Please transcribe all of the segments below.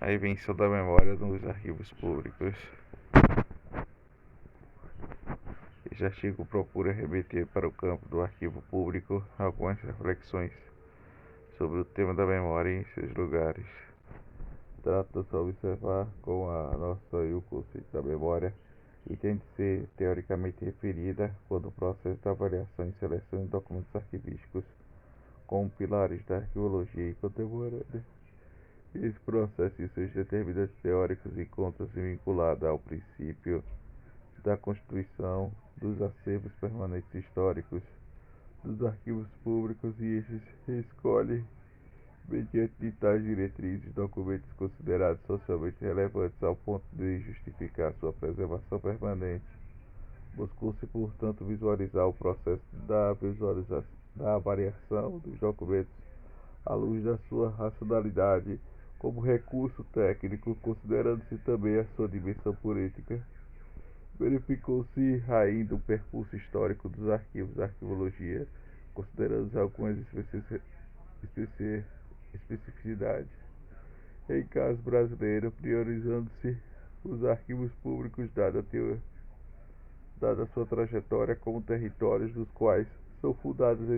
A invenção da memória nos arquivos públicos. Este artigo procura remeter para o campo do arquivo público algumas reflexões sobre o tema da memória em seus lugares. Trata-se de observar como a noção e o conceito da memória e tem de ser teoricamente referida quando o processo de avaliação e seleção de documentos arquivísticos como pilares da arqueologia contemporânea. Esse processo e seus determinantes teóricos encontram-se vinculados ao princípio da constituição dos acervos permanentes históricos dos arquivos públicos e estes escolhem, mediante tais diretrizes, documentos considerados socialmente relevantes ao ponto de justificar sua preservação permanente. Buscou-se, portanto, visualizar o processo da avaliação dos documentos à luz da sua racionalidade como recurso técnico, considerando-se também a sua dimensão política. Verificou-se ainda o percurso histórico dos arquivos da arqueologia, considerando algumas especificidades. Em caso brasileiro, priorizando-se os arquivos públicos, dada a sua trajetória como territórios dos quais são fundadas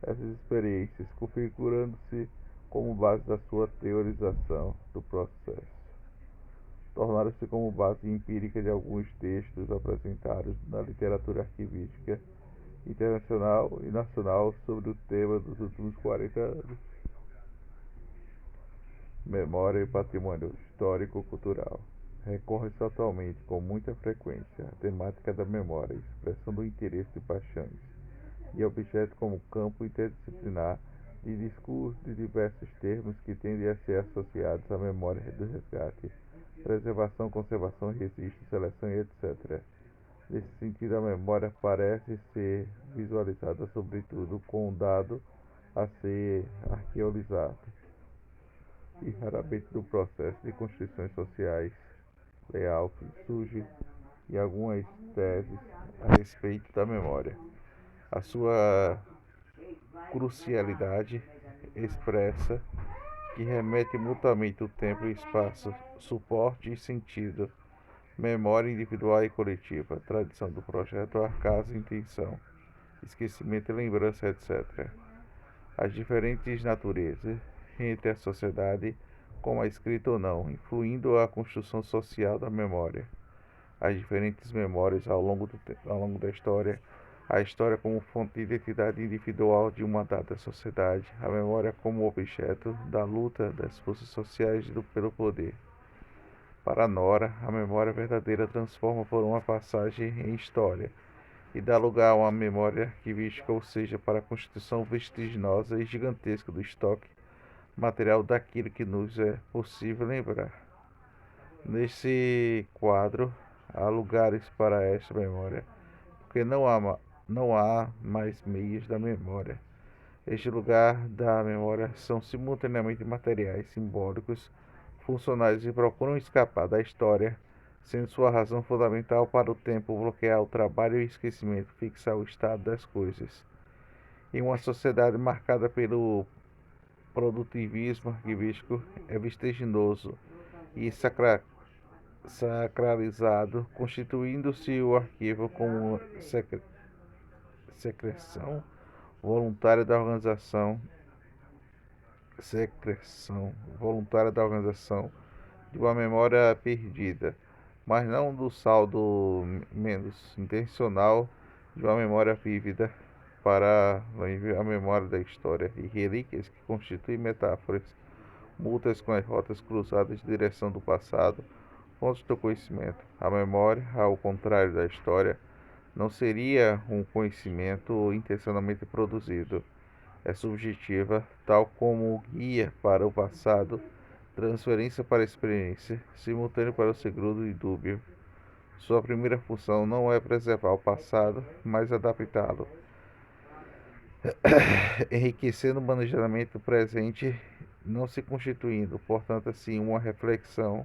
essas experiências, configurando-se como base da sua teorização do processo. Tornaram-se como base empírica de alguns textos apresentados na literatura arquivística internacional e nacional sobre o tema dos últimos 40 anos. Memória e patrimônio histórico-cultural. Recorre-se atualmente com muita frequência à temática da memória, expressão do interesse e paixões, e objeto como campo interdisciplinar de discurso de diversos termos que tendem a ser associados à memória do resgate, preservação, conservação, registro, seleção e etc. Nesse sentido, a memória parece ser visualizada sobretudo com um dado a ser arqueologizado e raramente no processo de constituições sociais. Layout surge e algumas teses a respeito da memória. A sua crucialidade expressa que remete mutuamente o tempo e espaço, suporte e sentido, memória individual e coletiva, tradição do projeto, acaso, intenção, esquecimento e lembrança, etc. As diferentes naturezas entre a sociedade, como a escrita ou não, influindo a construção social da memória. As diferentes memórias ao longo da história, a história como fonte de identidade individual de uma dada sociedade, a memória como objeto da luta das forças sociais pelo poder. Para Nora, a memória verdadeira transforma por uma passagem em história e dá lugar a uma memória arquivística, ou seja, para a constituição vertiginosa e gigantesca do estoque material daquilo que nos é possível lembrar. Nesse quadro, há lugares para esta memória, porque não há mais meios da memória. Este lugar da memória são simultaneamente materiais, simbólicos, funcionais e procuram escapar da história, sendo sua razão fundamental para o tempo bloquear o trabalho e o esquecimento, fixar o estado das coisas. Em uma sociedade marcada pelo produtivismo arquivístico, é vertiginoso e sacralizado, constituindo-se o arquivo como secreção voluntária da organização de uma memória perdida, mas não do saldo menos intencional de uma memória vívida para a memória da história e relíquias que constituem metáforas, multas com as rotas cruzadas de direção do passado, fontes do conhecimento. A memória, ao contrário da história, não seria um conhecimento intencionalmente produzido. É subjetiva, tal como guia para o passado, transferência para a experiência, simultâneo para o segredo e dúbio. Sua primeira função não é preservar o passado, mas adaptá-lo, enriquecendo o manejamento presente, não se constituindo, portanto, assim, uma reflexão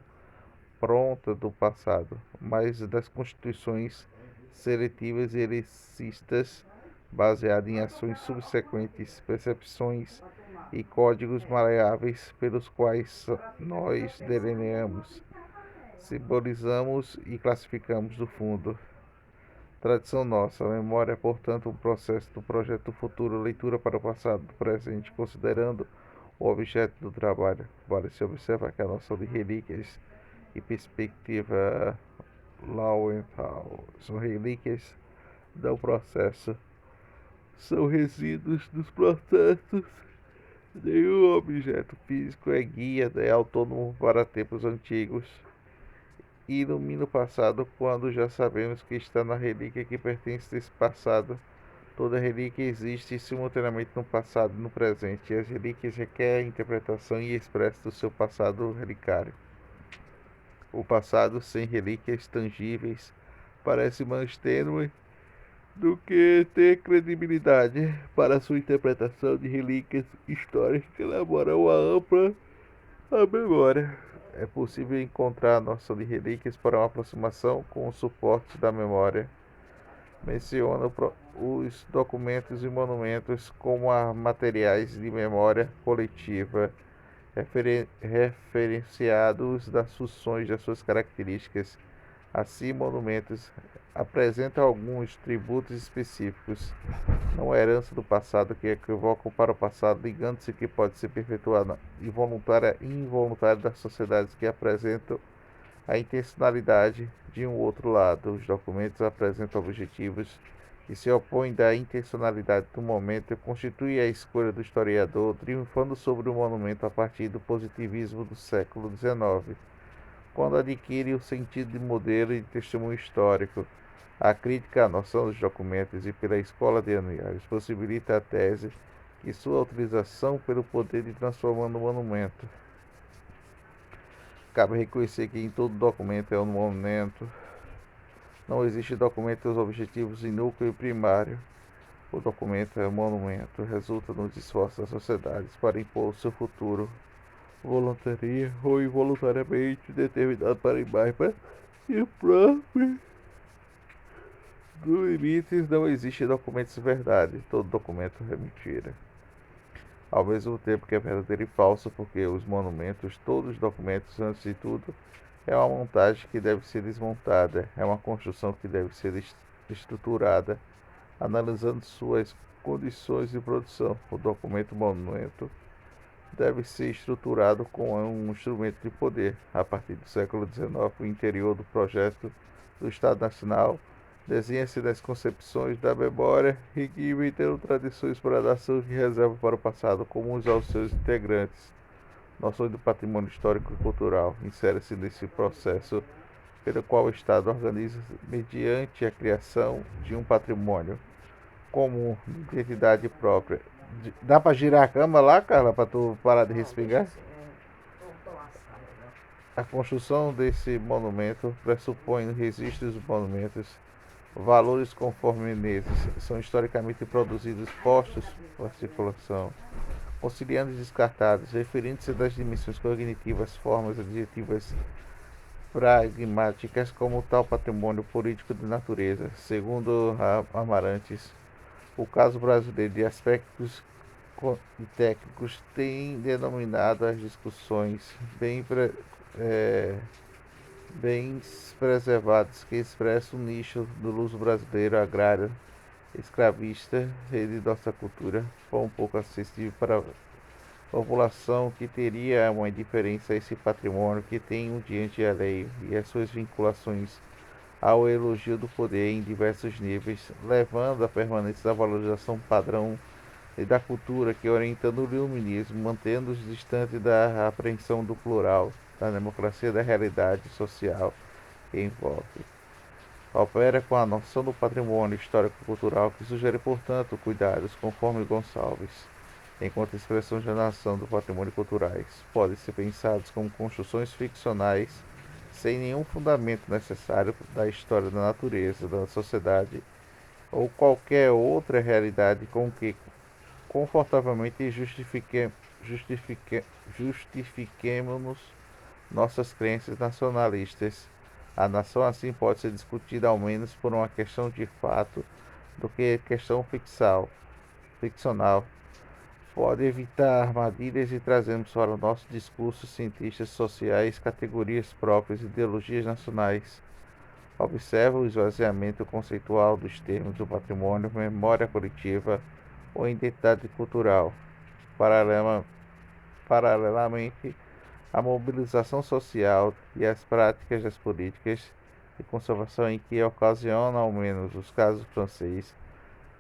pronta do passado, mas das constituições seletivas e elitistas baseadas em ações subsequentes, percepções e códigos maleáveis pelos quais nós delineamos, simbolizamos e classificamos do fundo. Tradição nossa. A memória é, portanto, um processo do projeto do futuro, leitura para o passado, do presente, considerando o objeto do trabalho. Vale se observar que a noção de relíquias e perspectiva Lowenthal são relíquias do processo, são resíduos dos processos. Nenhum objeto físico é guia, é autônomo para tempos antigos e ilumina o passado quando já sabemos que está na relíquia que pertence a esse passado. Toda relíquia existe simultaneamente no passado e no presente, e as relíquias requerem interpretação e expressão do seu passado relicário. O passado sem relíquias tangíveis parece mais tênue do que ter credibilidade para sua interpretação de relíquias históricas que elaboram uma ampla a memória. É possível encontrar a noção de relíquias para uma aproximação com o suporte da memória. Menciona os documentos e monumentos como materiais de memória coletiva, referenciados das funções das suas características. Assim, monumentos apresentam alguns tributos específicos, não é herança do passado que equivocam para o passado, ligando-se que pode ser perpetuada involuntária e involuntária das sociedades que apresentam a intencionalidade de um outro lado. Os documentos apresentam objetivos que se opõem da intencionalidade do momento e constituem a escolha do historiador, triunfando sobre o monumento a partir do positivismo do século XIX, quando adquire o sentido de modelo e de testemunho histórico. A crítica à noção dos documentos e pela escola de Anuários possibilita a tese que sua utilização pelo poder de transformando o monumento. Cabe reconhecer que em todo documento é um monumento. Não existe documentos objetivos em núcleo primário. O documento é um monumento, resulta nos esforços das sociedades para impor o seu futuro, voluntaria ou involuntariamente determinado para a imagem e próprio. Nos limites não existe documentos de verdade, todo documento é mentira. Ao mesmo tempo que é verdadeiro e falso, porque os monumentos, todos os documentos, antes de tudo, é uma montagem que deve ser desmontada, é uma construção que deve ser estruturada, analisando suas condições de produção. O documento monumento deve ser estruturado como um instrumento de poder. A partir do século XIX, o interior do projeto do Estado Nacional desenha-se das concepções da memória e que inventando tradições para a nação que reserva para o passado comuns aos seus integrantes. Noções do patrimônio histórico e cultural insere-se nesse processo pelo qual o Estado organiza mediante a criação de um patrimônio comum de identidade própria. Dá para girar a cama lá, Carla, para tu parar de respingar? A construção desse monumento pressupõe registros dos monumentos, valores conforme neles são historicamente produzidos, postos por circulação, conciliando e descartados, referindo-se das dimensões cognitivas, formas adjetivas pragmáticas como tal patrimônio político de natureza. Segundo Amarantes, o caso brasileiro de aspectos e técnicos tem denominado as discussões bens preservados que expressam o nicho do luso brasileiro agrário escravista e de nossa cultura, for um pouco acessível para a população que teria uma indiferença a esse patrimônio que tem um diante alheio e as suas vinculações ao elogio do poder em diversos níveis, levando à permanência da valorização padrão e da cultura que orienta no iluminismo, mantendo-os distantes da apreensão do plural, da democracia da realidade social que envolve. Opera com a noção do patrimônio histórico-cultural que sugere, portanto, cuidados, conforme Gonçalves, enquanto expressões da nação do patrimônio culturais podem ser pensados como construções ficcionais sem nenhum fundamento necessário da história da natureza, da sociedade ou qualquer outra realidade com que confortavelmente justifiquemos nossas crenças nacionalistas. A nação assim pode ser discutida ao menos por uma questão de fato do que questão ficcional. pode evitar armadilhas e trazemos para o nosso discurso cientistas sociais, categorias próprias, ideologias nacionais. Observa o esvaziamento conceitual dos termos do patrimônio, memória coletiva ou identidade cultural. Paralelamente, a mobilização social e as práticas das políticas de conservação em que ocasionam ao menos os casos francês,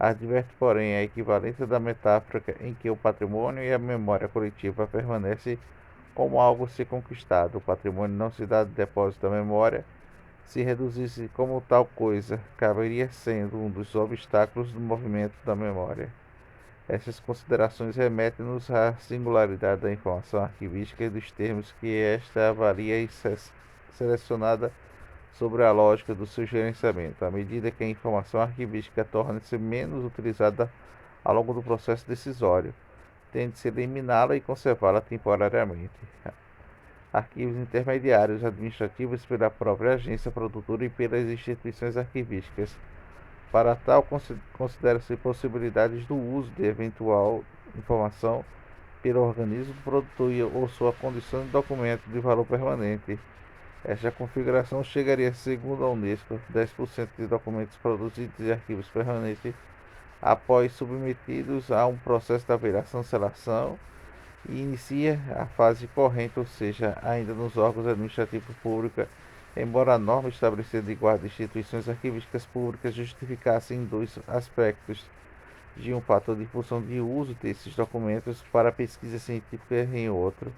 adverte, porém, a equivalência da metáfora em que o patrimônio e a memória coletiva permanecem como algo a ser conquistado. O patrimônio não se dá de depósito da memória. Se reduzisse como tal coisa, caberia sendo um dos obstáculos do movimento da memória. Essas considerações remetem-nos à singularidade da informação arquivística e dos termos que esta avalia e selecionada sobre a lógica do seu gerenciamento, à medida que a informação arquivística torna-se menos utilizada ao longo do processo decisório, tende-se a eliminá-la e conservá-la temporariamente. Arquivos intermediários administrativos pela própria agência produtora e pelas instituições arquivísticas. Para tal, considera-se possibilidades do uso de eventual informação pelo organismo produtor ou sua condição de documento de valor permanente. Esta configuração chegaria, segundo a Unesco, 10% de documentos produzidos em arquivos permanentes após submetidos a um processo de avaliação-seleção e inicia a fase corrente, ou seja, ainda nos órgãos administrativos públicos, embora a norma estabelecida de guarda de instituições arquivísticas públicas justificasse em dois aspectos: de um fator de função de uso desses documentos para pesquisa científica e em outro,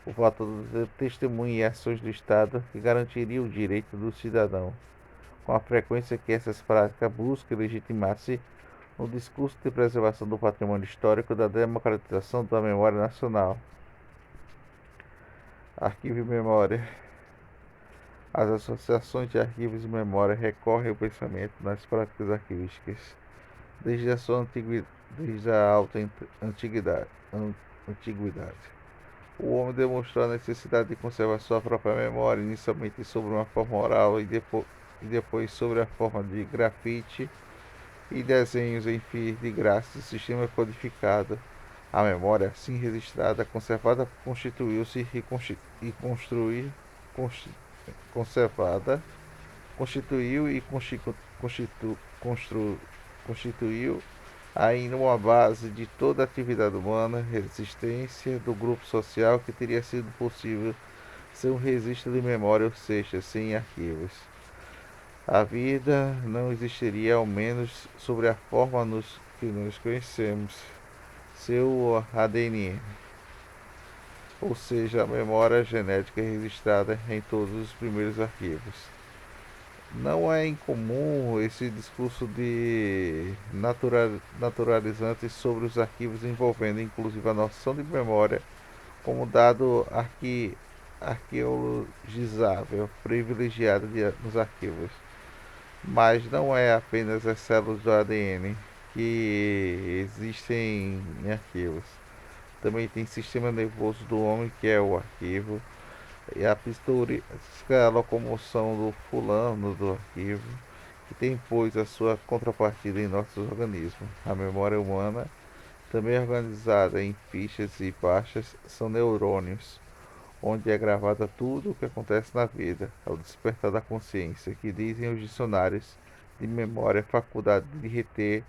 o fator do testemunho e ações do Estado que garantiria o direito do cidadão, com a frequência que essas práticas buscam legitimar-se no discurso de preservação do patrimônio histórico da democratização da memória nacional. Arquivo e memória. As associações de arquivos e memória recorrem ao pensamento nas práticas arquivísticas desde a alta antiguidade. O homem demonstrou a necessidade de conservar sua própria memória, inicialmente sob uma forma oral e depois sob a forma de grafite e desenhos em fios de graça do sistema codificado. A memória, assim registrada, conservada, constituiu-se e conservada, constituiu ainda uma base de toda a atividade humana, resistência do grupo social que teria sido possível sem um registro de memória, ou seja, sem arquivos. A vida não existiria, ao menos sobre a forma que nós conhecemos, seu ADN, ou seja, a memória genética registrada em todos os primeiros arquivos. Não é incomum esse discurso de naturalizantes sobre os arquivos, envolvendo inclusive a noção de memória como dado arqueologizável privilegiado nos arquivos. Mas não é apenas as células do ADN que existem em arquivos. Também tem o sistema nervoso do homem, que é o arquivo, e a a locomoção do fulano do arquivo, que tem, pois, a sua contrapartida em nossos organismos. A memória humana, também organizada em fichas e pastas, são neurônios, onde é gravada tudo o que acontece na vida, ao despertar da consciência, que dizem os dicionários de memória, faculdade de reter,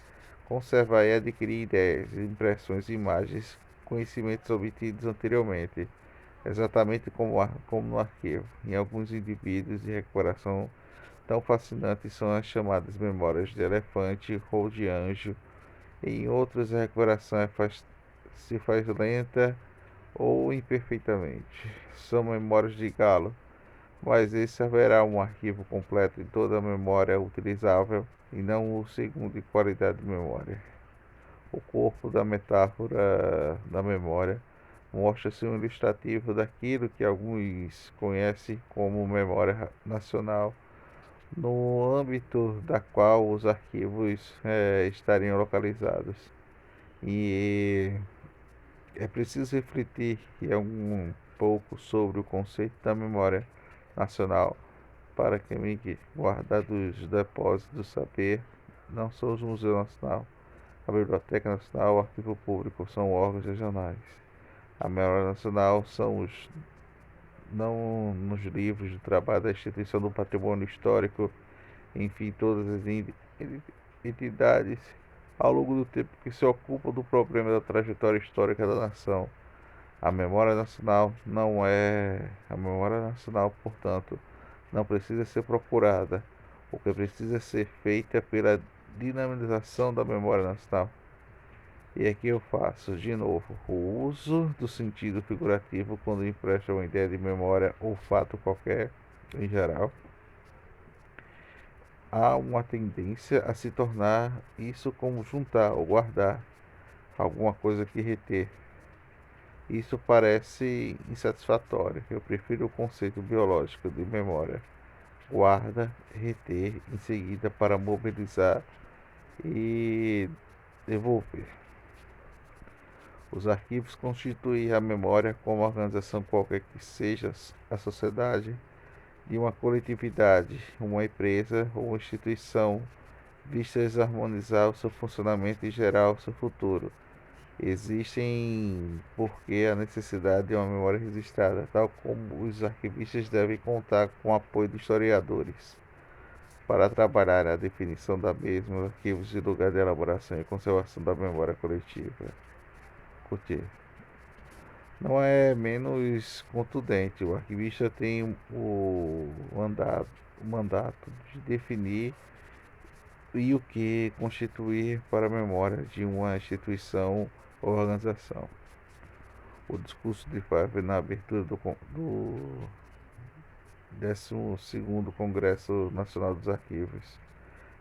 conservar e adquirir ideias, impressões, imagens, conhecimentos obtidos anteriormente, exatamente como no arquivo. Em alguns indivíduos de recuperação tão fascinantes são as chamadas memórias de elefante ou de anjo. Em outros, a recuperação se faz lenta ou imperfeitamente. São memórias de galo, mas esse haverá um arquivo completo em toda a memória utilizável e não o segundo em qualidade de memória. O corpo da metáfora da memória mostra-se um ilustrativo daquilo que alguns conhecem como memória nacional, no âmbito da qual os arquivos estariam localizados. E é preciso refletir um pouco sobre o conceito da memória nacional para que guardados os depósitos do saber não só o Museu Nacional, A Biblioteca Nacional e o Arquivo Público são órgãos regionais. A Memória Nacional são os não nos livros de trabalho da instituição do patrimônio histórico, enfim, todas as entidades ao longo do tempo que se ocupam do problema da trajetória histórica da nação. A memória nacional, portanto, não precisa ser procurada. O que precisa ser feito é pela dinamização da memória nacional. E aqui eu faço, de novo, o uso do sentido figurativo quando empresta uma ideia de memória ou fato qualquer, em geral. Há uma tendência a se tornar isso como juntar ou guardar alguma coisa que reter. Isso parece insatisfatório. Eu prefiro o conceito biológico de memória. Guarda, reter, em seguida para mobilizar e devolver. Os arquivos constituem a memória como organização qualquer que seja a sociedade de uma coletividade, uma empresa ou uma instituição, vistas a harmonizar o seu funcionamento e gerar o seu futuro. Existem porque a necessidade de uma memória registrada, tal como os arquivistas devem contar com o apoio de historiadores para trabalhar a definição da mesma, arquivos de lugar de elaboração e conservação da memória coletiva. Curtir. Não é menos contundente. O arquivista tem o mandato de definir e o que constituir para a memória de uma instituição ou organização. O discurso de Favre na abertura do 12º Congresso Nacional dos Arquivos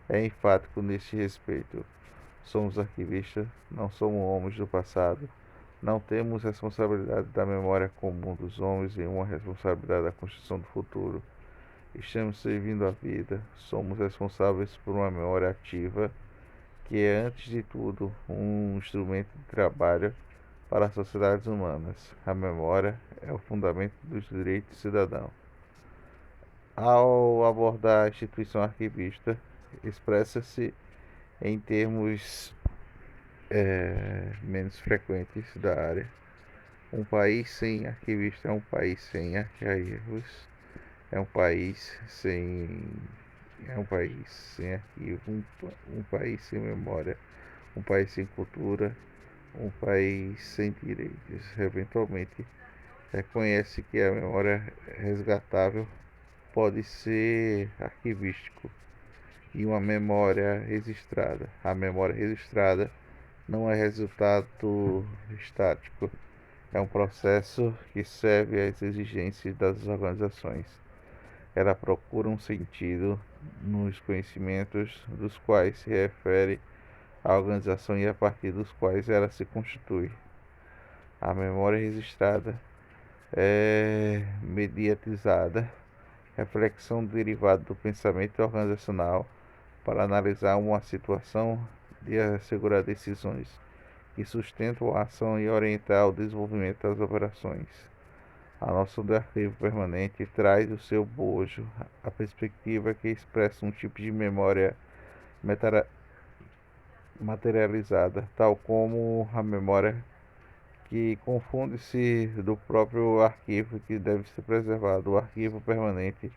é enfático neste respeito. Somos arquivistas, não somos homens do passado. Não temos responsabilidade da memória comum dos homens e uma responsabilidade da construção do futuro. Estamos servindo a vida, somos responsáveis por uma memória ativa, que é, antes de tudo, um instrumento de trabalho para as sociedades humanas. A memória é o fundamento dos direitos cidadãos. Ao abordar a instituição arquivista, expressa-se em termos menos frequentes da área. Um país sem arquivista é um país sem arquivos, é um país sem arquivo, um país sem memória, um país sem cultura, um país sem direitos. Eventualmente, reconhece que a memória resgatável pode ser arquivístico e uma memória registrada. A memória registrada não é resultado estático, é um processo que serve às exigências das organizações. Ela procura um sentido nos conhecimentos dos quais se refere à organização e a partir dos quais ela se constitui. A memória registrada é mediatizada, reflexão derivada do pensamento organizacional para analisar uma situação e assegurar decisões que sustentam a ação e orientar o desenvolvimento das operações. A noção do arquivo permanente traz o seu bojo a perspectiva que expressa um tipo de memória materializada, tal como a memória que confunde-se do próprio arquivo que deve ser preservado. O arquivo permanente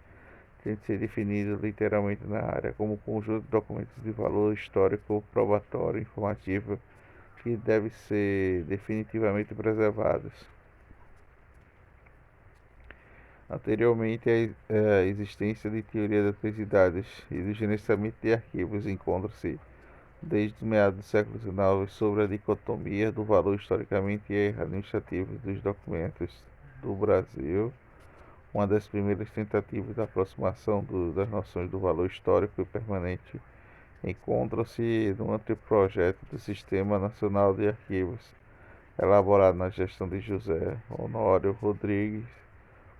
tem de ser definido literalmente na área como um conjunto de documentos de valor histórico, probatório, informativo, que devem ser definitivamente preservados. Anteriormente, a existência de teoria das três idades e do gerenciamento de arquivos encontra-se desde os meados do século XIX sobre a dicotomia do valor historicamente e administrativo dos documentos do Brasil. Uma das primeiras tentativas de aproximação das noções do valor histórico e permanente encontra-se no anteprojeto do Sistema Nacional de Arquivos, elaborado na gestão de José Honório Rodrigues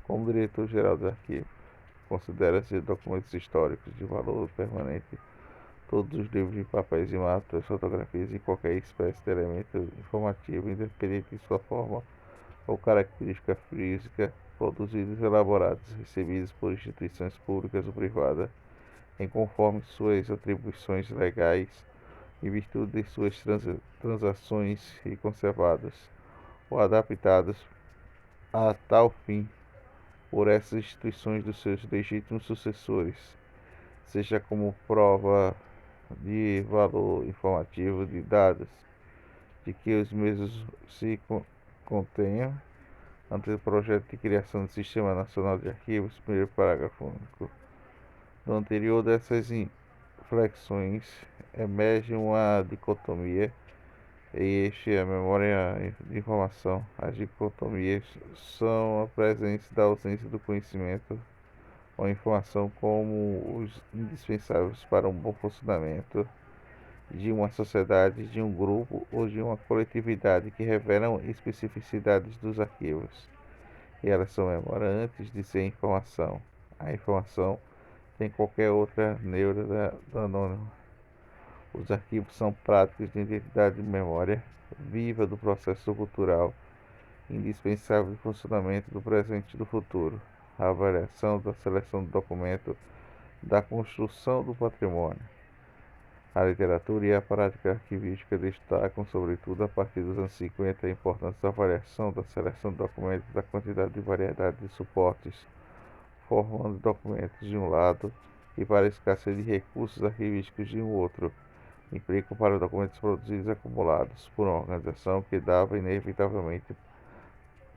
como diretor-geral dos arquivos. Considera-se documentos históricos de valor permanente todos os livros de papéis e mapas, fotografias e qualquer espécie de elemento informativo, independente de sua forma ou característica física, produzidos, elaborados, recebidos por instituições públicas ou privadas, em conforme suas atribuições legais em virtude de suas transações e conservados ou adaptados a tal fim por essas instituições dos seus legítimos sucessores, seja como prova de valor informativo de dados de que os mesmos se contenham ante o projeto de criação do Sistema Nacional de Arquivos, primeiro parágrafo único. Do anterior dessas inflexões emerge uma dicotomia, e este é a memória de informação. As dicotomias são a presença da ausência do conhecimento ou informação como os indispensáveis para um bom funcionamento de uma sociedade, de um grupo ou de uma coletividade que revelam especificidades dos arquivos. E elas são memória antes de ser informação. A informação tem qualquer outra neura do anônimo. Os arquivos são práticas de identidade de memória viva do processo cultural, indispensável do funcionamento do presente e do futuro, a avaliação da seleção do documento, da construção do patrimônio. A literatura e a prática arquivística destacam, sobretudo a partir dos anos 50, a importância da avaliação da seleção de documentos, da quantidade e variedade de suportes, formando documentos de um lado e para a escassez de recursos arquivísticos de um outro, implicam para documentos produzidos e acumulados por uma organização que dava inevitavelmente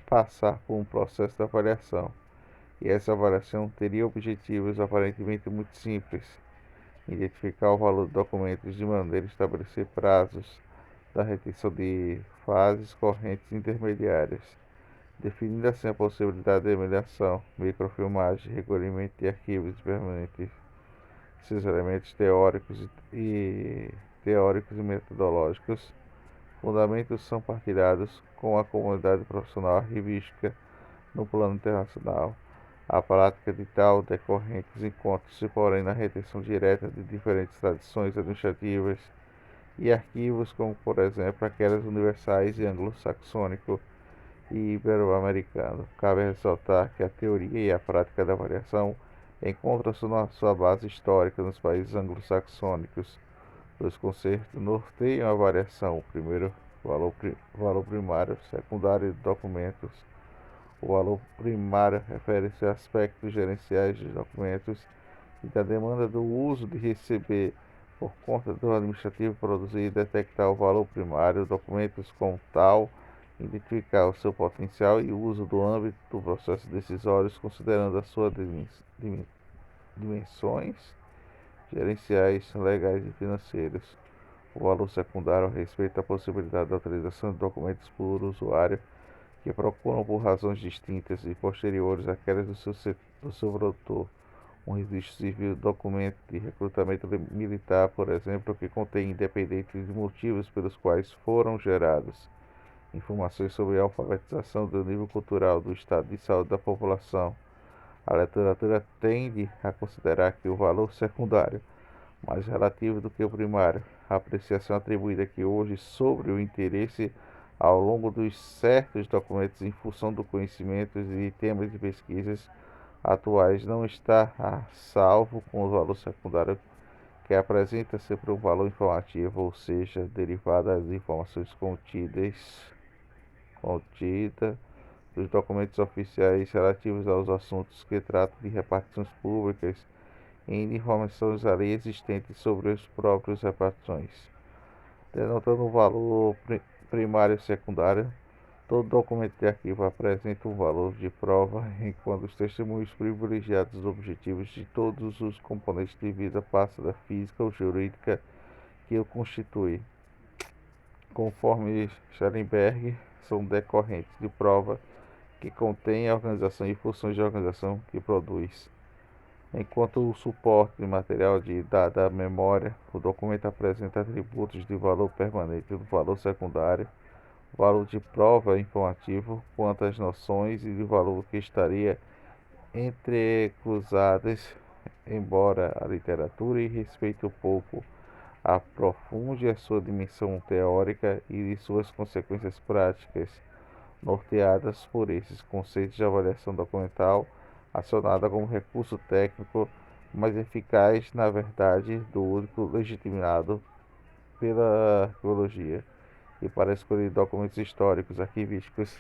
passar por um processo de avaliação. E essa avaliação teria objetivos aparentemente muito simples: identificar o valor de documentos de maneira a estabelecer prazos da retenção de fases correntes intermediárias, definindo assim a possibilidade de emulação, microfilmagem, recolhimento de arquivos permanentes. Esses elementos teóricos e metodológicos fundamentos são partilhados com a comunidade profissional arquivística no plano internacional. A prática de tal decorrentes encontra-se, porém, na retenção direta de diferentes tradições administrativas e arquivos, como, por exemplo, aquelas universais e anglo-saxônico e ibero-americano. Cabe ressaltar que a teoria e a prática da avaliação encontram-se na sua base histórica nos países anglo-saxônicos. Os conceitos norteiam a avaliação: primeiro, valor primário, secundário de documentos. O valor primário refere-se a aspectos gerenciais dos documentos e da demanda do uso de receber por conta do administrativo produzir e detectar o valor primário, documentos como tal, identificar o seu potencial e uso do âmbito do processo decisório, considerando as suas dimensões gerenciais, legais e financeiras. O valor secundário respeita a possibilidade da utilização de documentos por usuário que procuram por razões distintas e posteriores àquelas do seu produtor. Um registro civil, documento de recrutamento militar, por exemplo, que contém, independente de motivos pelos quais foram gerados, informações sobre a alfabetização, do nível cultural, do estado de saúde da população. A literatura tende a considerar que o valor secundário mais relativo do que o primário. A apreciação atribuída aqui hoje sobre o interesse ao longo dos certos documentos em função do conhecimento e temas de pesquisas atuais não está a salvo com o valor secundário, que apresenta sempre um valor informativo, ou seja, derivado das informações contida dos documentos oficiais relativos aos assuntos que tratam de repartições públicas e de informações ali existentes sobre os próprios repartições. Denotando o valor primário e secundário, todo documento de arquivo apresenta um valor de prova, enquanto os testemunhos privilegiados dos objetivos de todos os componentes de vida passam da física ou jurídica que o constitui. Conforme Schellenberg, são decorrentes de prova que contém a organização e funções de organização que produz. Enquanto o suporte material de dada memória, o documento apresenta atributos de valor permanente do valor secundário, valor de prova informativo quanto às noções e de valor que estaria entrecruzadas, embora a literatura respeite um pouco, aprofunde a sua dimensão teórica e de suas consequências práticas, norteadas por esses conceitos de avaliação documental, acionada como recurso técnico mais eficaz, na verdade, do único legitimado pela arqueologia e para escolher documentos históricos arquivísticos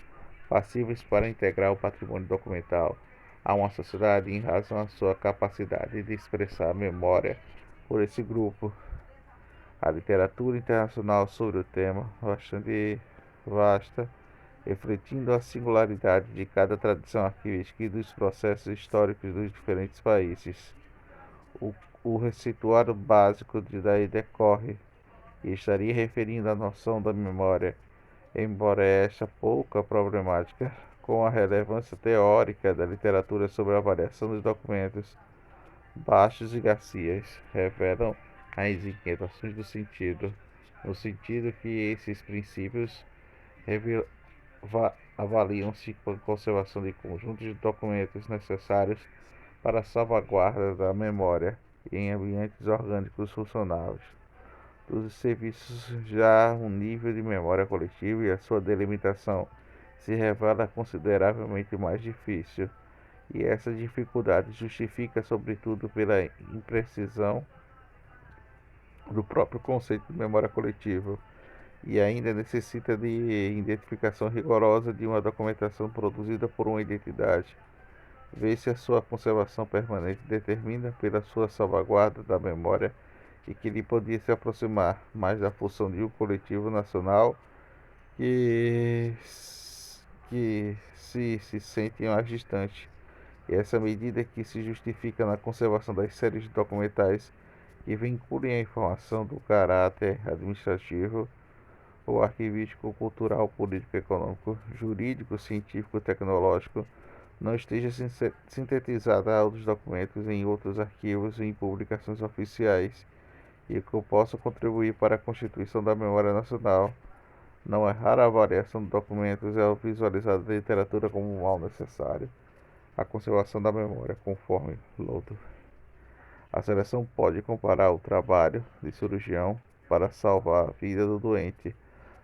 passíveis para integrar o patrimônio documental a uma sociedade em razão da sua capacidade de expressar a memória por esse grupo. A literatura internacional sobre o tema, bastante vasta, refletindo a singularidade de cada tradição arquivística e dos processos históricos dos diferentes países. O receituário básico daí decorre e estaria referindo à noção da memória, embora esta pouca problemática, com a relevância teórica da literatura sobre a avaliação dos documentos. Bastos e Garcias revelam as inquietações do sentido, no sentido que esses princípios avaliam-se com a conservação de conjuntos de documentos necessários para a salvaguarda da memória em ambientes orgânicos funcionais dos serviços. Já um nível de memória coletiva e a sua delimitação se revela consideravelmente mais difícil, e essa dificuldade justifica sobretudo pela imprecisão do próprio conceito de memória coletiva e ainda necessita de identificação rigorosa de uma documentação produzida por uma entidade. Vê-se a sua conservação permanente determina pela sua salvaguarda da memória e que lhe podia se aproximar mais da função de um coletivo nacional que, se sente mais distante. E essa medida que se justifica na conservação das séries documentais que vinculem a informação do caráter administrativo ou arquivístico, cultural, político, econômico, jurídico, científico, tecnológico, não esteja sintetizada aos documentos em outros arquivos e em publicações oficiais e que possa contribuir para a constituição da memória nacional. Não é rara a variação de documentos é visualizada na literatura como um mal necessário à conservação da memória, conforme Lodo. A seleção pode comparar o trabalho de cirurgião para salvar a vida do doente,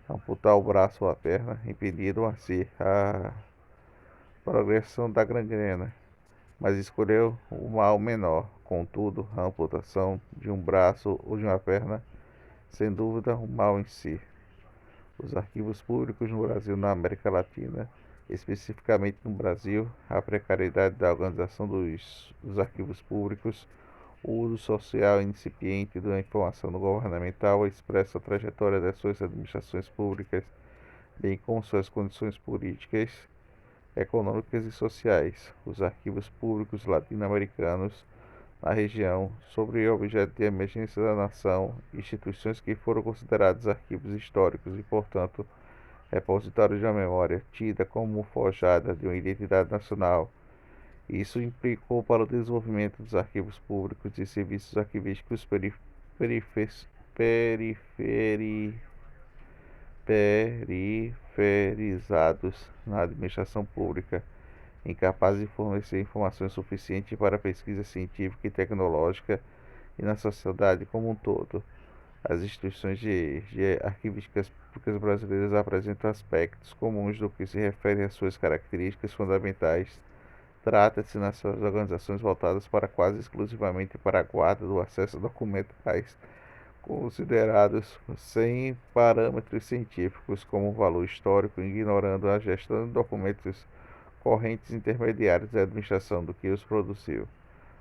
amputar o braço ou a perna, impedindo assim a progressão da gangrena, mas escolheu o mal menor. Contudo, a amputação de um braço ou de uma perna, sem dúvida, um mal em si. Os arquivos públicos no Brasil e na América Latina, especificamente no Brasil, a precariedade da organização dos arquivos públicos, o uso social incipiente da informação governamental expressa a trajetória das suas administrações públicas, bem como suas condições políticas, econômicas e sociais. Os arquivos públicos latino-americanos na região, sobre objeto de emergência da nação, instituições que foram consideradas arquivos históricos e, portanto, repositórios da memória, tida como forjada de uma identidade nacional. Isso implicou para o desenvolvimento dos arquivos públicos e serviços arquivísticos periferizados na administração pública, incapazes de fornecer informações suficientes para a pesquisa científica e tecnológica e na sociedade como um todo. As instituições de arquivísticas públicas brasileiras apresentam aspectos comuns do que se refere às suas características fundamentais. Trata-se nas suas organizações voltadas quase exclusivamente para a guarda do acesso a documentais considerados sem parâmetros científicos como valor histórico, ignorando a gestão de documentos correntes intermediários da administração do que os produziu.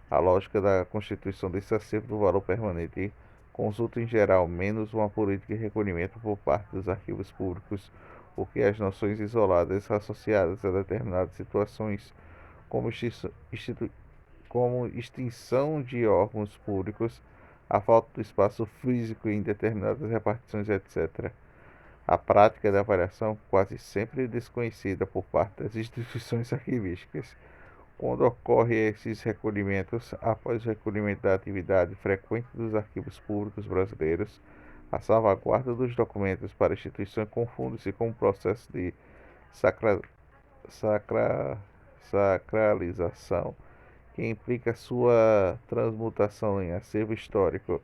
A lógica da constituição desse acervo do valor permanente consulta em geral menos uma política de recolhimento por parte dos arquivos públicos, o que as noções isoladas associadas a determinadas situações, como extinção de órgãos públicos, a falta do espaço físico em determinadas repartições, etc. A prática da avaliação quase sempre é desconhecida por parte das instituições arquivísticas. Quando ocorrem esses recolhimentos, após o recolhimento da atividade frequente dos arquivos públicos brasileiros, a salvaguarda dos documentos para a instituição confunde-se com um processo de sacralização que implica sua transmutação em acervo histórico.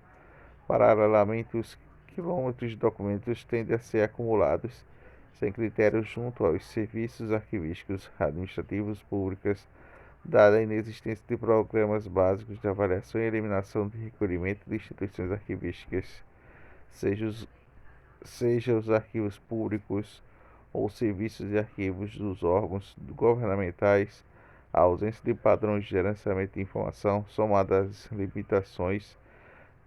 Paralelamente, os quilômetros de documentos tendem a ser acumulados sem critério junto aos serviços arquivísticos administrativos públicos, dada a inexistência de programas básicos de avaliação e eliminação de recolhimento de instituições arquivísticas. seja os, seja os arquivos públicos ou serviços de arquivos dos órgãos governamentais. A ausência de padrões de gerenciamento de informação, somada às limitações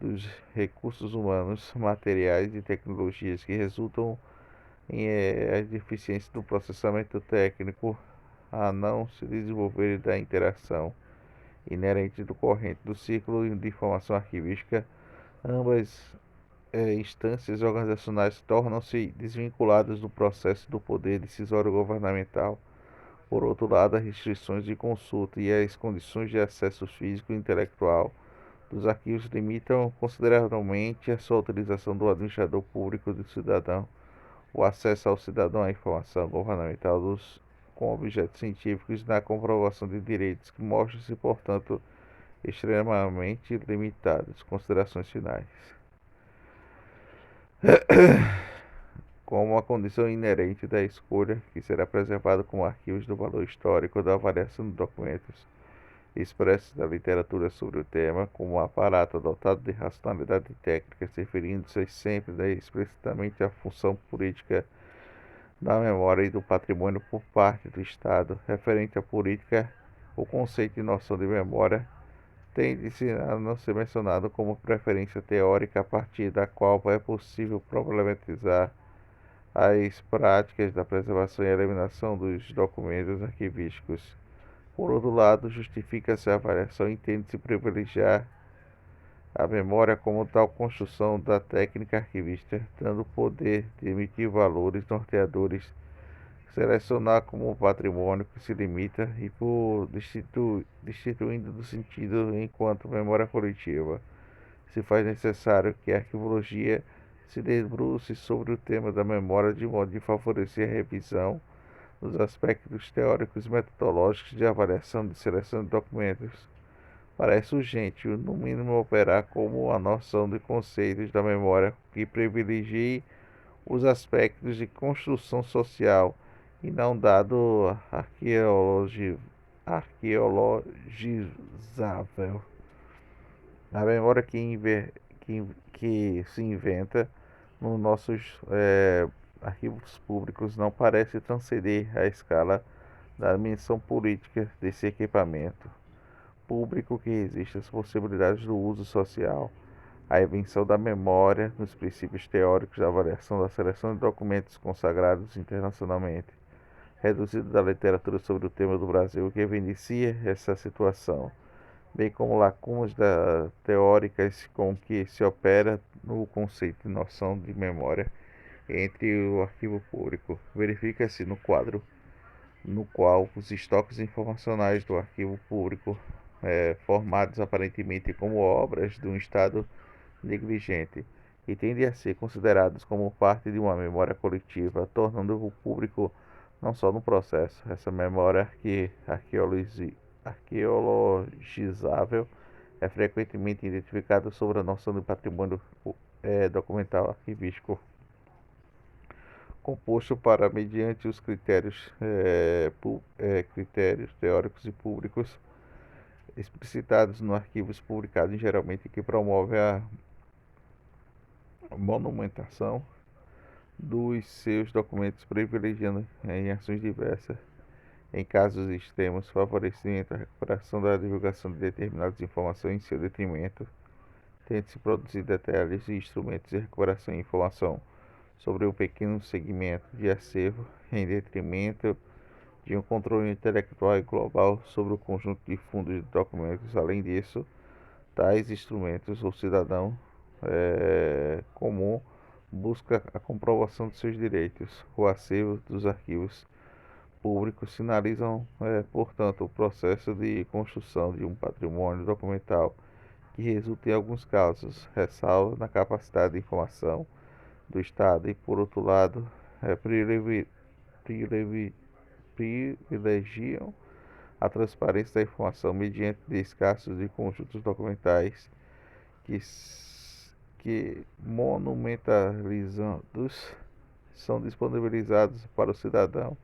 dos recursos humanos, materiais e tecnologias que resultam em deficiência do processamento técnico, a não se desenvolver da interação inerente do corrente do ciclo de informação arquivística. Ambas instâncias organizacionais tornam-se desvinculadas do processo do poder decisório governamental. Por outro lado, as restrições de consulta e as condições de acesso físico e intelectual dos arquivos limitam consideravelmente a sua utilização do administrador público do cidadão. O acesso ao cidadão à informação governamental com objetos científicos na comprovação de direitos que mostram-se, portanto, extremamente limitados. Considerações finais. Como uma condição inerente da escolha, que será preservado como arquivos do valor histórico da avaliação de documentos expressos da literatura sobre o tema, como um aparato dotado de racionalidade técnica, referindo-se sempre explicitamente à função política da memória e do patrimônio por parte do Estado. Referente à política, o conceito e noção de memória tende-se a não ser mencionado como preferência teórica a partir da qual é possível problematizar as práticas da preservação e eliminação dos documentos arquivísticos. Por outro lado, justifica-se a avaliação, entende-se privilegiar a memória como tal construção da técnica arquivista, dando o poder de emitir valores norteadores, selecionar como patrimônio que se limita e por destituindo do sentido enquanto memória coletiva. Se faz necessário que a arquivologia se debruce sobre o tema da memória de modo de favorecer a revisão dos aspectos teóricos e metodológicos de avaliação de seleção de documentos. Parece urgente, no mínimo, operar como a noção de conceitos da memória que privilegie os aspectos de construção social e não dado arqueologizável. A memória que se inventa nos nossos arquivos públicos não parece transcender a escala da dimensão política desse equipamento público que resiste às possibilidades do uso social. A invenção da memória nos princípios teóricos da avaliação da seleção de documentos consagrados internacionalmente, reduzido da literatura sobre o tema do Brasil, que evidencia essa situação, bem como lacunas teóricas com que se opera no conceito e noção de memória entre o arquivo público. Verifica-se no quadro no qual os estoques informacionais do arquivo público, formados aparentemente como obras de um Estado negligente, e tendem a ser considerados como parte de uma memória coletiva, tornando-o público não só no processo. Essa memória arqueologizável é frequentemente identificada sobre a noção de patrimônio documental arquivístico, composto para mediante os critérios teóricos e públicos explicitados nos arquivos publicados, geralmente que promove a monumentação dos seus documentos, privilegiando em ações diversas, em casos extremos, favorecimento a recuperação da divulgação de determinadas informações em seu detrimento, tendo-se produzido detalhes e instrumentos de recuperação de informação sobre um pequeno segmento de acervo, em detrimento de um controle intelectual e global sobre o conjunto de fundos de documentos. Além disso, tais instrumentos, o cidadão comum busca a comprovação de seus direitos. O acervo dos arquivos públicos sinalizam, portanto, o processo de construção de um patrimônio documental que resulta, em alguns casos, ressalva na capacidade de informação do Estado e, por outro lado, privilegiam a transparência da informação mediante escassos e conjuntos documentais que monumentalizados são disponibilizados para o cidadão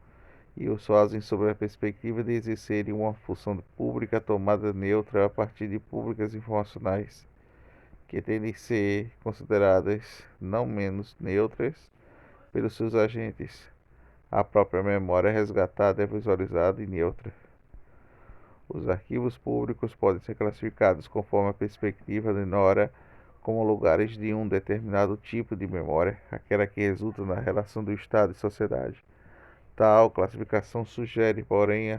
e os fazem sob a perspectiva de exercerem uma função pública tomada neutra a partir de públicas informacionais que têm de ser consideradas não menos neutras pelos seus agentes. A própria memória resgatada é visualizada e neutra. Os arquivos públicos podem ser classificados conforme a perspectiva de Nora como lugares de um determinado tipo de memória, aquela que resulta na relação do Estado e sociedade. Tal classificação sugere, porém,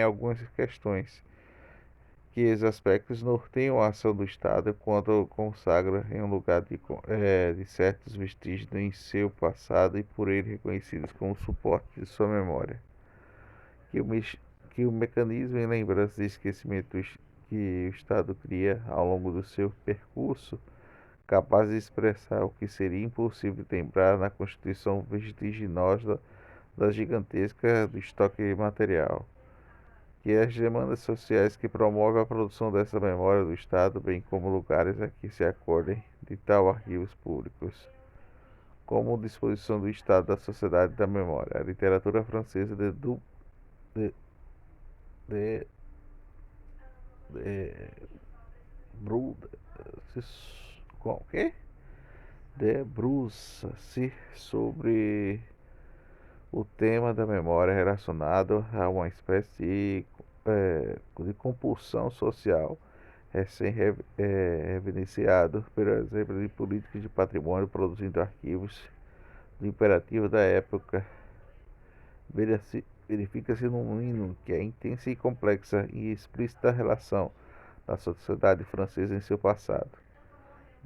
algumas questões que os aspectos norteiam a ação do Estado quando consagra em um lugar de certos vestígios em seu passado e por ele reconhecidos como suporte de sua memória. Que o mecanismo em lembrança de esquecimento que o Estado cria ao longo do seu percurso, capaz de expressar o que seria impossível lembrar na constituição vertiginosa da gigantesca do estoque material, que as demandas sociais que promovem a produção dessa memória do Estado, bem como lugares a que se acordem de tal arquivos públicos, como disposição do Estado da sociedade da memória. A literatura francesa de, de, de, Bru- o quê? Debruça-se sobre o tema da memória relacionado a uma espécie de compulsão social recém-evidenciado, por exemplo, de políticas de patrimônio produzindo arquivos do imperativo da época. Verifica-se no mínimo que a intensa e complexa e explícita relação da sociedade francesa em seu passado.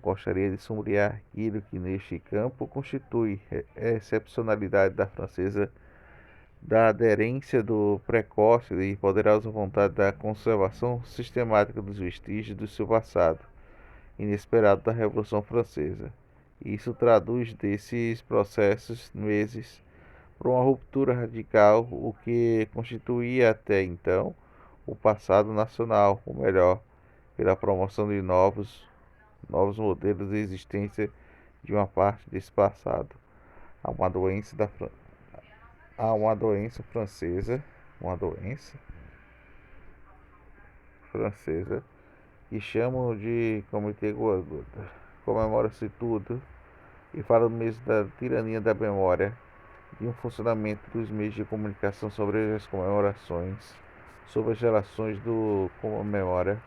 Gostaria de sublinhar aquilo que neste campo constitui a excepcionalidade da francesa, da aderência do precoce e poderosa vontade da conservação sistemática dos vestígios do seu passado, inesperado da Revolução Francesa. Isso traduz desses processos meses para uma ruptura radical, o que constituía até então o passado nacional, ou melhor, pela promoção de novos modelos de existência de uma parte desse passado. Há uma doença da há uma doença francesa que chamam de Comitê Guaguda. Comemora-se tudo e fala mesmo da tirania da memória, de um funcionamento dos meios de comunicação sobre as comemorações, sobre as relações com a memória.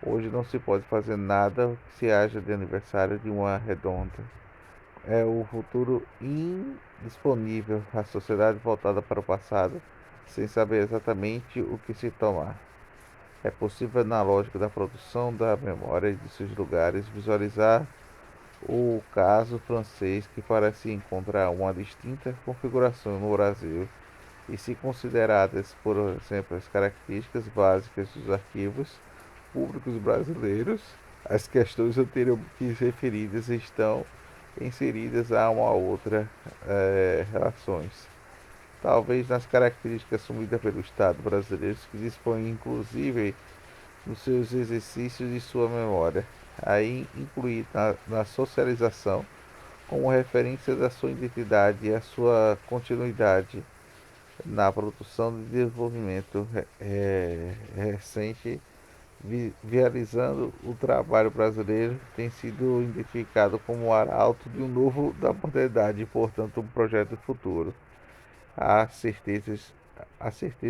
Hoje não se pode fazer nada que se haja de aniversário de uma redonda. É o futuro indisponível, a sociedade voltada para o passado, sem saber exatamente o que se tomar. É possível, na lógica da produção da memória e de seus lugares, visualizar o caso francês que parece encontrar uma distinta configuração no Brasil e, se consideradas, por exemplo, as características básicas dos arquivos públicos brasileiros, as questões anteriormente referidas estão inseridas a uma outra relações. Talvez nas características assumidas pelo Estado brasileiro, que dispõe inclusive nos seus exercícios de sua memória, aí incluída na socialização como referência da sua identidade e a sua continuidade na produção de desenvolvimento recente, vializando o trabalho brasileiro, tem sido identificado como o arauto de um novo da modernidade e, portanto, um projeto futuro. Há certeza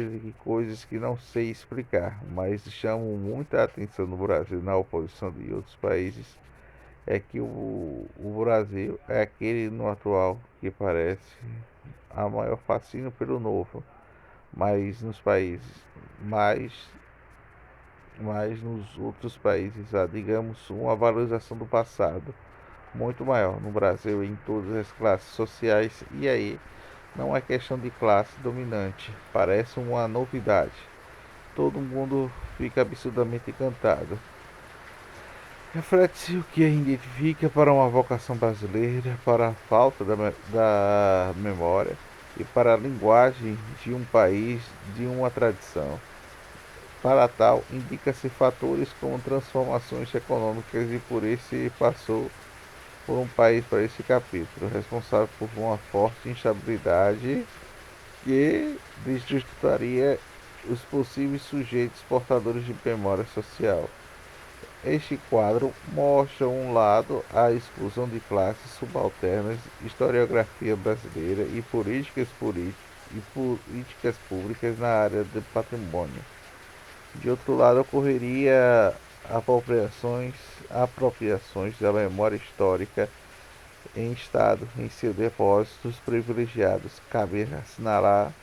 de que coisas que não sei explicar, mas chamam muita atenção no Brasil, na oposição de outros países, é que o Brasil é aquele no atual que parece a maior fascínio pelo novo, mas mas nos outros países há, digamos, uma valorização do passado muito maior. No Brasil, em todas as classes sociais, e aí não é questão de classe dominante, parece uma novidade. Todo mundo fica absurdamente encantado. Reflete-se o que identifica para uma vocação brasileira, para a falta da memória e para a linguagem de um país, de uma tradição. Para tal, indica-se fatores como transformações econômicas e por esse passou por um país para esse capítulo, responsável por uma forte instabilidade que desestruturaria os possíveis sujeitos portadores de memória social. Este quadro mostra um lado a exclusão de classes subalternas, historiografia brasileira e políticas públicas na área do patrimônio. De outro lado, ocorreria apropriações, apropriações da memória histórica em Estado, em seus depósitos privilegiados. Cabe assinalar,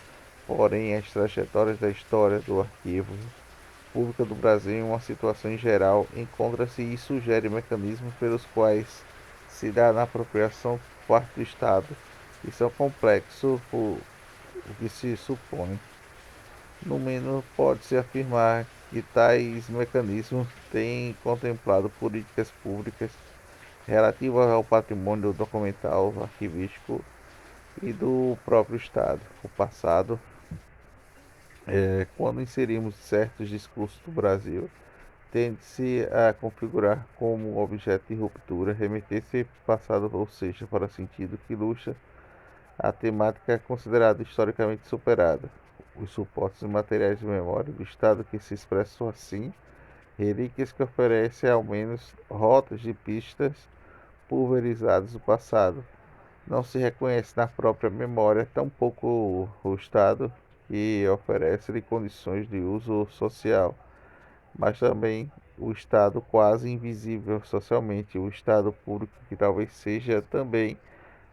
porém, as trajetórias da história do arquivo pública do Brasil em uma situação em geral encontra-se e sugere mecanismos pelos quais se dá na apropriação por parte do Estado, e são complexos por o que se supõe. No mínimo, pode-se afirmar que tais mecanismos têm contemplado políticas públicas relativas ao patrimônio documental, arquivístico e do próprio Estado. O passado, quando inserimos certos discursos do Brasil, tende-se a configurar como objeto de ruptura, remeter-se passado, ou seja, para o sentido que ilustra a temática considerada historicamente superada. Os suportes materiais de memória do Estado que se expressam assim, relíquias que oferecem ao menos rotas de pistas pulverizadas do passado. Não se reconhece na própria memória, tampouco o Estado que oferece-lhe condições de uso social, mas também o Estado quase invisível socialmente, o Estado público que talvez seja também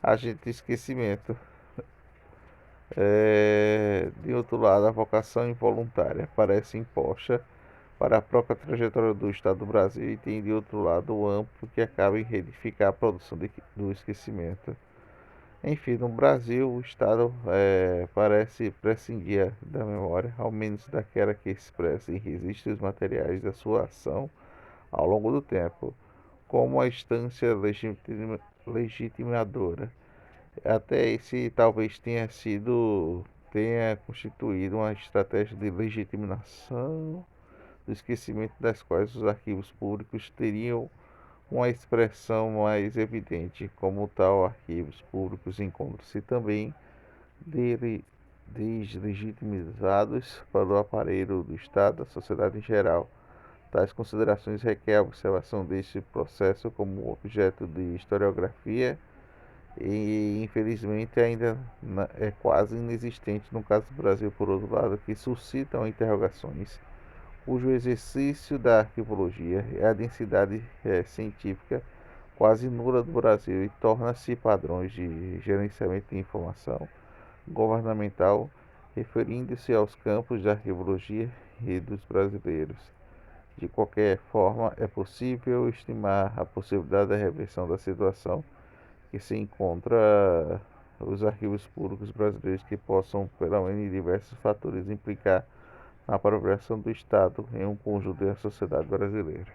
agente de esquecimento. De outro lado, a vocação involuntária parece imposta para a própria trajetória do Estado do Brasil e tem, de outro lado, o amplo que acaba em reedificar a produção do esquecimento. Enfim, no Brasil, o Estado parece prescindir da memória, ao menos daquela que expressa e resiste os materiais da sua ação ao longo do tempo, como a instância legitimadora. Até esse talvez tenha constituído uma estratégia de legitimação do esquecimento das quais os arquivos públicos teriam uma expressão mais evidente. Como tal, arquivos públicos encontram-se também deslegitimizados para o aparelho do Estado, da sociedade em geral. Tais considerações requerem a observação deste processo como objeto de historiografia e, infelizmente, ainda é quase inexistente no caso do Brasil, por outro lado, que suscitam interrogações cujo exercício da arqueologia é a densidade científica quase nula do Brasil e torna-se padrões de gerenciamento de informação governamental, referindo-se aos campos da arqueologia e dos brasileiros. De qualquer forma, é possível estimar a possibilidade da reversão da situação que se encontra os arquivos públicos brasileiros que possam, pelo menos em diversos fatores, implicar na apropriação do Estado em um conjunto da sociedade brasileira.